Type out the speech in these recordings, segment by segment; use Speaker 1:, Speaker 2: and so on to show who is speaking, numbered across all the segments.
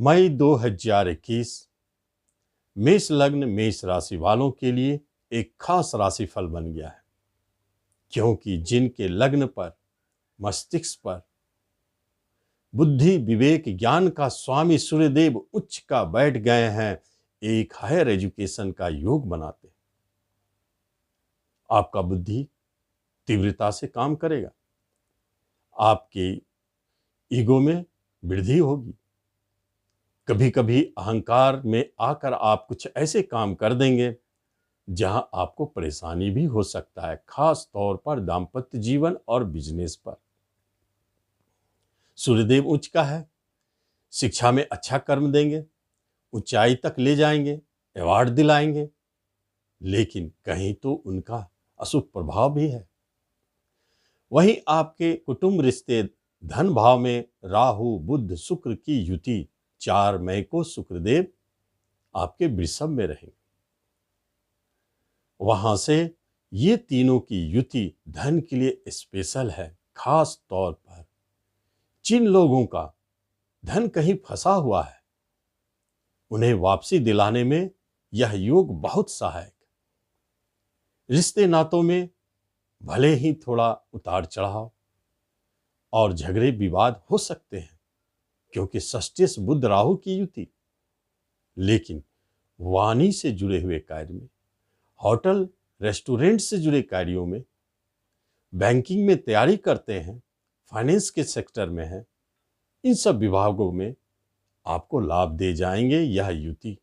Speaker 1: मई 2021 मेष लग्न मेष राशि वालों के लिए एक खास राशिफल बन गया है, क्योंकि जिनके लग्न पर, मस्तिष्क पर बुद्धि विवेक ज्ञान का स्वामी सूर्यदेव उच्च का बैठ गए हैं, एक हायर एजुकेशन का योग बनाते हैं। आपका बुद्धि तीव्रता से काम करेगा, आपके ईगो में वृद्धि होगी। कभी कभी अहंकार में आकर आप कुछ ऐसे काम कर देंगे जहां आपको परेशानी भी हो सकता है, खास तौर पर दाम्पत्य जीवन और बिजनेस पर। सूर्यदेव उच्च का है, शिक्षा में अच्छा कर्म देंगे, ऊंचाई तक ले जाएंगे, अवार्ड दिलाएंगे, लेकिन कहीं तो उनका अशुभ प्रभाव भी है। वहीं आपके कुटुंब रिश्ते धन भाव में राहु बुध शुक्र की युति 4 मई को शुक्रदेव आपके वृषभ में रहेंगे। वहां से ये तीनों की युति धन के लिए स्पेशल है, खास तौर पर जिन लोगों का धन कहीं फंसा हुआ है उन्हें वापसी दिलाने में यह योग बहुत सहायक है। रिश्ते नातों में भले ही थोड़ा उतार चढ़ाव और झगड़े विवाद हो सकते हैं, क्योंकि षष्ठेश बुध राहु की युति, लेकिन वाणी से जुड़े हुए कार्य में, होटल रेस्टोरेंट से जुड़े कार्यों में, बैंकिंग में तैयारी करते हैं, फाइनेंस के सेक्टर में है, इन सब विभागों में आपको लाभ दे जाएंगे यह युति।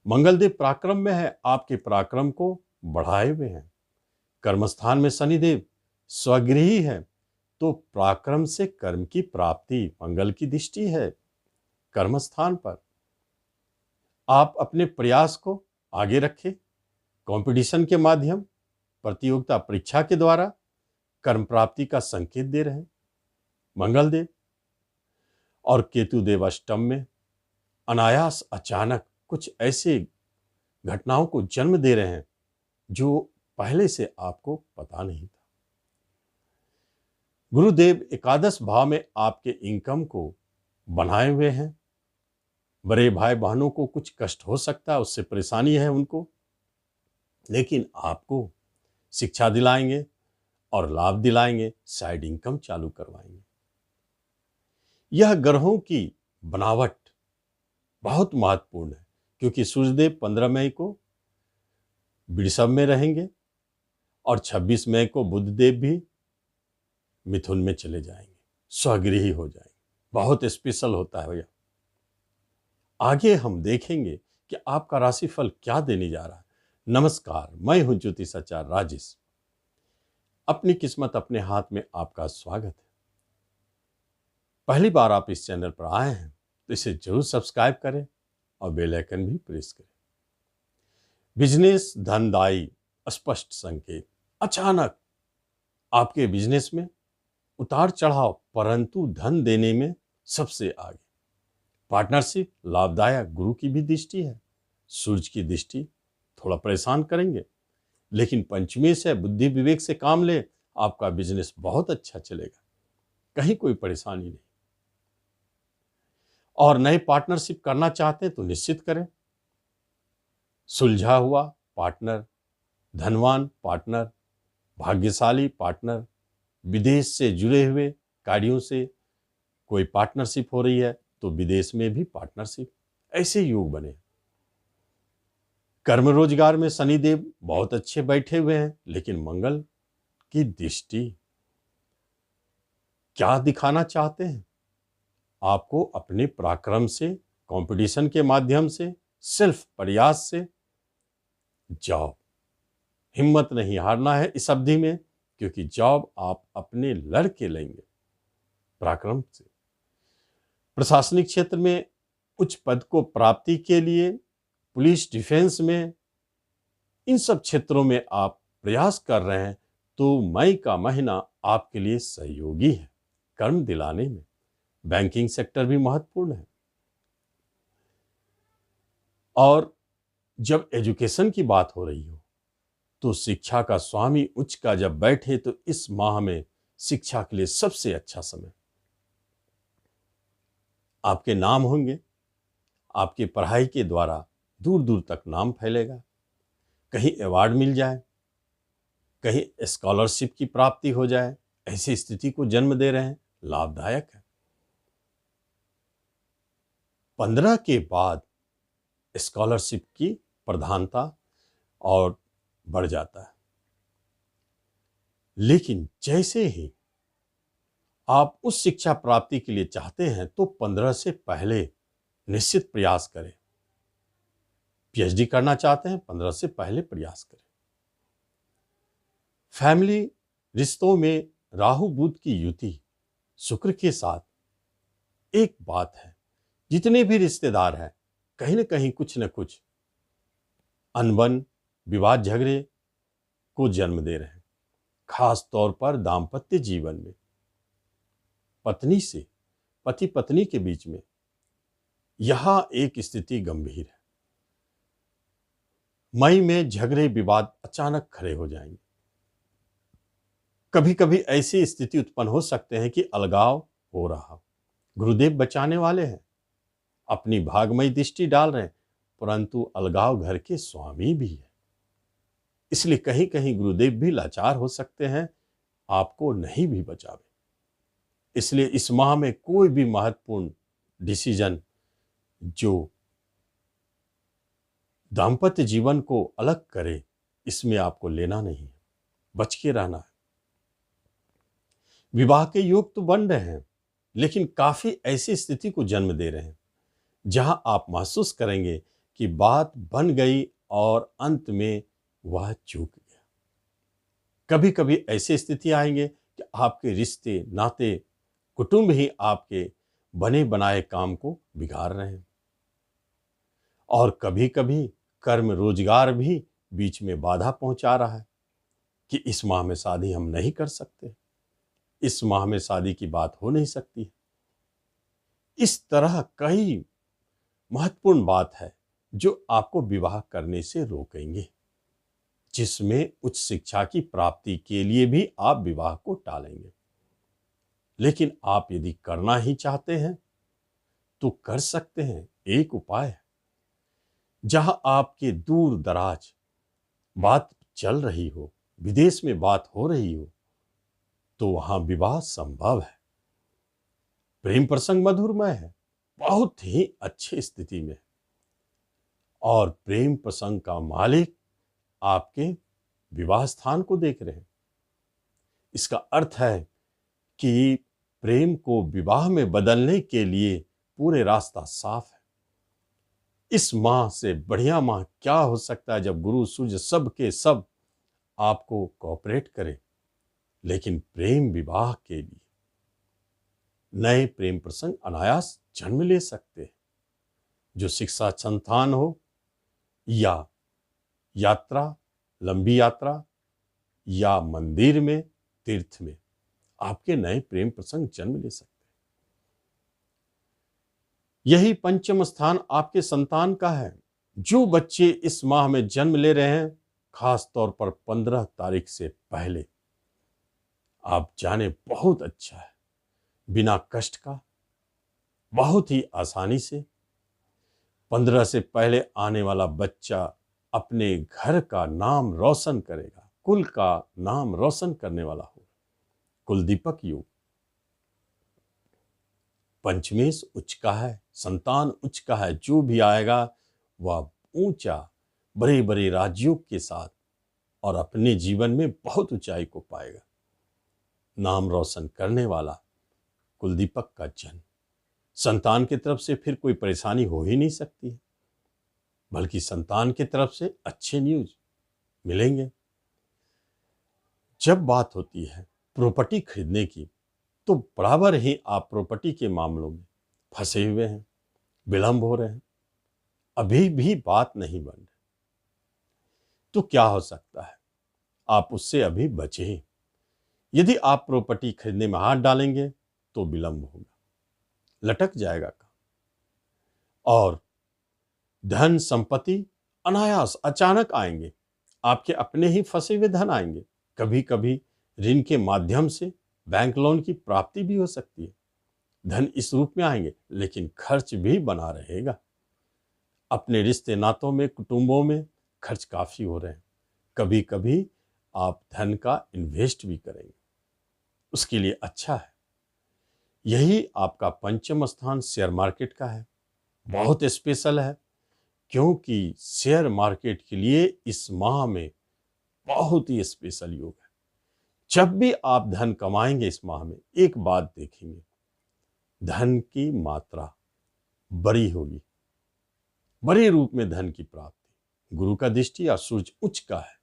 Speaker 1: मंगलदेव पराक्रम में है, आपके पराक्रम को बढ़ाए हुए हैं। कर्मस्थान में शनिदेव स्वगृही है, तो पराक्रम से कर्म की प्राप्ति, मंगल की दृष्टि है कर्मस्थान पर। आप अपने प्रयास को आगे रखें, कंपटीशन के माध्यम, प्रतियोगिता परीक्षा के द्वारा कर्म प्राप्ति का संकेत दे रहे हैं मंगलदेव। और केतुदेव अष्टम में अनायास अचानक कुछ ऐसे घटनाओं को जन्म दे रहे हैं जो पहले से आपको पता नहीं था। गुरुदेव एकादश भाव में आपके इनकम को बनाए हुए हैं। बड़े भाई बहनों को कुछ कष्ट हो सकता है, उससे परेशानी है उनको, लेकिन आपको शिक्षा दिलाएंगे और लाभ दिलाएंगे, साइड इनकम चालू करवाएंगे। यह ग्रहों की बनावट बहुत महत्वपूर्ण है, क्योंकि सूर्यदेव 15 मई को वृषभ में रहेंगे और 26 मई को बुधदेव भी मिथुन में चले जाएंगे, स्वगृही हो जाएंगे। बहुत स्पेशल होता है भैया। आगे हम देखेंगे कि आपका राशिफल क्या देने जा रहा है। नमस्कार, मैं हूं ज्योतिषाचार्य राजेश। अपनी किस्मत अपने हाथ में आपका स्वागत है। पहली बार आप इस चैनल पर आए हैं तो इसे जरूर सब्सक्राइब करें और बेल आइकन भी प्रेस करें। बिजनेस धनदायी स्पष्ट संकेत, अचानक आपके बिजनेस में उतार चढ़ाव, परंतु धन देने में सबसे आगे। पार्टनरशिप लाभदायक, गुरु की भी दृष्टि है, सूर्य की दृष्टि थोड़ा परेशान करेंगे, लेकिन पंचमी से बुद्धि विवेक से काम ले, आपका बिजनेस बहुत अच्छा चलेगा, कहीं कोई परेशानी नहीं। और नए पार्टनरशिप करना चाहते हैं तो निश्चित करें। सुलझा हुआ पार्टनर, धनवान पार्टनर, भाग्यशाली पार्टनर, विदेश से जुड़े हुए कार्यों से कोई पार्टनरशिप हो रही है तो विदेश में भी पार्टनरशिप, ऐसे योग बने। कर्म रोजगार में शनिदेव बहुत अच्छे बैठे हुए हैं, लेकिन मंगल की दृष्टि क्या दिखाना चाहते हैं? आपको अपने पराक्रम से, कंपटीशन के माध्यम से, सिर्फ प्रयास से जॉब, हिम्मत नहीं हारना है इस अवधि में, क्योंकि जॉब आप अपने लड़के लेंगे पराक्रम से। प्रशासनिक क्षेत्र में उच्च पद को प्राप्ति के लिए, पुलिस डिफेंस में, इन सब क्षेत्रों में आप प्रयास कर रहे हैं तो मई का महीना आपके लिए सहयोगी है कर्म दिलाने में। बैंकिंग सेक्टर भी महत्वपूर्ण है। और जब एजुकेशन की बात हो रही हो तो शिक्षा का स्वामी उच्च का जब बैठे तो इस माह में शिक्षा के लिए सबसे अच्छा समय। आपके नाम होंगे, आपकी पढ़ाई के द्वारा दूर दूर तक नाम फैलेगा, कहीं अवार्ड मिल जाए, कहीं स्कॉलरशिप की प्राप्ति हो जाए, ऐसी स्थिति को जन्म दे रहे हैं, लाभदायक है। 15 के बाद स्कॉलरशिप की प्रधानता और बढ़ जाता है। लेकिन जैसे ही आप उस शिक्षा प्राप्ति के लिए चाहते हैं तो 15 से पहले निश्चित प्रयास करें। पीएचडी करना चाहते हैं, 15 से पहले प्रयास करें। फैमिली रिश्तों में राहु बुध की युति शुक्र के साथ एक बात है, जितने भी रिश्तेदार हैं कहीं ना कहीं कुछ न कुछ अनबन, विवाद, झगड़े को जन्म दे रहे हैं। खास तौर पर दाम्पत्य जीवन में पत्नी से, पति पत्नी के बीच में यहां एक स्थिति गंभीर है। मई में झगड़े, विवाद अचानक खड़े हो जाएंगे। कभी कभी ऐसी स्थिति उत्पन्न हो सकते हैं कि अलगाव हो रहा। गुरुदेव बचाने वाले हैं, अपनी भागमयी दृष्टि डाल रहे हैं, परंतु अलगाव घर के स्वामी भी है। इसलिए कहीं कहीं गुरुदेव भी लाचार हो सकते हैं, आपको नहीं भी बचावे। इसलिए इस माह में कोई भी महत्वपूर्ण डिसीजन जो दाम्पत्य जीवन को अलग करे, इसमें आपको लेना नहीं है, बच के रहना है। विवाह के योग तो बन रहे हैं, लेकिन काफी ऐसी स्थिति को जन्म दे रहे हैं जहां आप महसूस करेंगे कि बात बन गई और अंत में वह चूक गया। कभी कभी ऐसी स्थिति आएंगे कि आपके रिश्ते, नाते, कुटुंब ही आपके बने बनाए काम को बिगाड़ रहे हैं। और कभी कभी कर्म, रोजगार भी बीच में बाधा पहुंचा रहा है कि इस माह में शादी हम नहीं कर सकते, इस माह में शादी की बात हो नहीं सकती। इस तरह कई महत्वपूर्ण बात है जो आपको विवाह करने से रोकेंगे, जिसमें उच्च शिक्षा की प्राप्ति के लिए भी आप विवाह को टालेंगे। लेकिन आप यदि करना ही चाहते हैं तो कर सकते हैं। एक उपाय है, जहां आपके दूर दराज बात चल रही हो, विदेश में बात हो रही हो, तो वहां विवाह संभव है। प्रेम प्रसंग मधुरमय है, बहुत ही अच्छी स्थिति में, और प्रेम प्रसंग का मालिक आपके विवाह स्थान को देख रहे हैं। इसका अर्थ है कि प्रेम को विवाह में बदलने के लिए पूरे रास्ता साफ है। इस माह से बढ़िया माह क्या हो सकता है, जब गुरु सूर्य सब के सब आपको कोऑपरेट करे। लेकिन प्रेम विवाह के लिए नए प्रेम प्रसंग अनायास जन्म ले सकते हैं, जो शिक्षा संतान हो या यात्रा, लंबी यात्रा, या मंदिर में, तीर्थ में, आपके नए प्रेम प्रसंग जन्म ले सकते हैं। यही पंचम स्थान आपके संतान का है। जो बच्चे इस माह में जन्म ले रहे हैं, खास तौर पर 15 तारीख से पहले, आप जाने बहुत अच्छा है, बिना कष्ट का, बहुत ही आसानी से 15 से पहले आने वाला बच्चा अपने घर का नाम रोशन करेगा, कुल का नाम रोशन करने वाला होगा। कुलदीपक योग। पंचमेश उच्च का है, संतान उच्च का है। जो भी आएगा वह ऊंचा, बड़े बड़े राजयोग के साथ और अपने जीवन में बहुत ऊंचाई को पाएगा। नाम रोशन करने वाला कुलदीपक का जन्म, संतान की तरफ से फिर कोई परेशानी हो ही नहीं सकती है, बल्कि संतान की तरफ से अच्छे न्यूज मिलेंगे। जब बात होती है प्रॉपर्टी खरीदने की, तो बराबर ही आप प्रॉपर्टी के मामलों में फंसे हुए हैं, विलंब हो रहे हैं, अभी भी बात नहीं बन रही। तो क्या हो सकता है, आप उससे अभी बचें। यदि आप प्रॉपर्टी खरीदने में हाथ डालेंगे तो विलंब होगा, लटक जाएगा काम, और धन संपत्ति अनायास अचानक आएंगे। आपके अपने ही फंसे हुए धन आएंगे। कभी कभी ऋण के माध्यम से बैंक लोन की प्राप्ति भी हो सकती है। धन इस रूप में आएंगे, लेकिन खर्च भी बना रहेगा। अपने रिश्ते नातों में, कुटुंबों में खर्च काफी हो रहे हैं। कभी कभी आप धन का इन्वेस्ट भी करेंगे, उसके लिए अच्छा है। यही आपका पंचम स्थान शेयर मार्केट का है, बहुत स्पेशल है, क्योंकि शेयर मार्केट के लिए इस माह में बहुत ही स्पेशल योग है। जब भी आप धन कमाएंगे इस माह में, एक बात देखेंगे, धन की मात्रा बड़ी होगी, बड़े रूप में धन की प्राप्ति। गुरु का दृष्टि और सूर्य उच्च का है,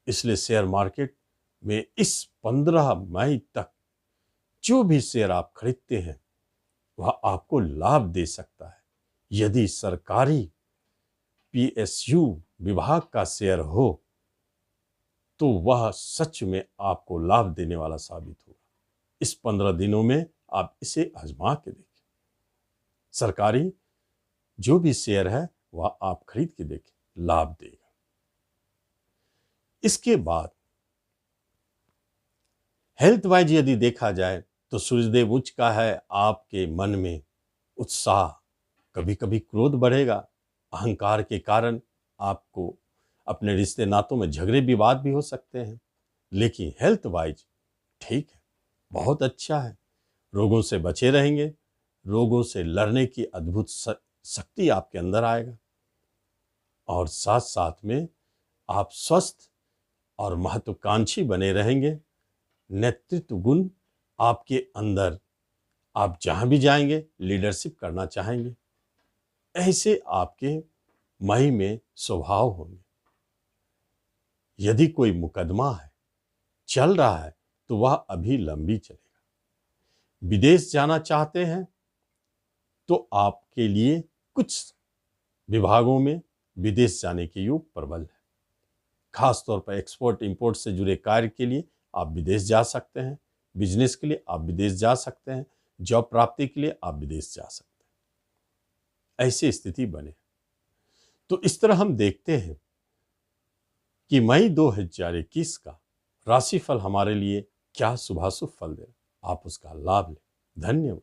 Speaker 1: इसलिए शेयर मार्केट में इस 15 मई तक जो भी शेयर आप खरीदते हैं वह आपको लाभ दे सकता है। यदि सरकारी पीएसयू विभाग का शेयर हो तो वह सच में आपको लाभ देने वाला साबित होगा। इस 15 दिनों में आप इसे आजमा के देखें। सरकारी जो भी शेयर है वह आप खरीद के देखें, लाभ देगा। इसके बाद हेल्थ वाइज यदि देखा जाए तो सूर्यदेव उच्च का है, आपके मन में उत्साह, कभी कभी क्रोध बढ़ेगा, अहंकार के कारण आपको अपने रिश्ते नातों में झगड़े विवाद भी हो सकते हैं। लेकिन हेल्थ वाइज ठीक है, बहुत अच्छा है। रोगों से बचे रहेंगे, रोगों से लड़ने की अद्भुत शक्ति आपके अंदर आएगा, और साथ साथ में आप स्वस्थ और महत्वाकांक्षी बने रहेंगे। नेतृत्व गुण आपके अंदर, आप जहां भी जाएंगे लीडरशिप करना चाहेंगे, ऐसे आपके मई में स्वभाव होंगे। यदि कोई मुकदमा है चल रहा है तो वह अभी लंबी चलेगा। विदेश जाना चाहते हैं तो आपके लिए कुछ विभागों में विदेश जाने के योग प्रबल है। खास तौर पर एक्सपोर्ट इंपोर्ट से जुड़े कार्य के लिए आप विदेश जा सकते हैं, बिजनेस के लिए आप विदेश जा सकते हैं, जॉब प्राप्ति के लिए आप विदेश जा सकते हैं। ऐसी स्थिति बने तो इस तरह हम देखते हैं कि मई 2021 का राशिफल हमारे लिए क्या शुभाशुभ फल दे, आप उसका लाभ लें। धन्यवाद।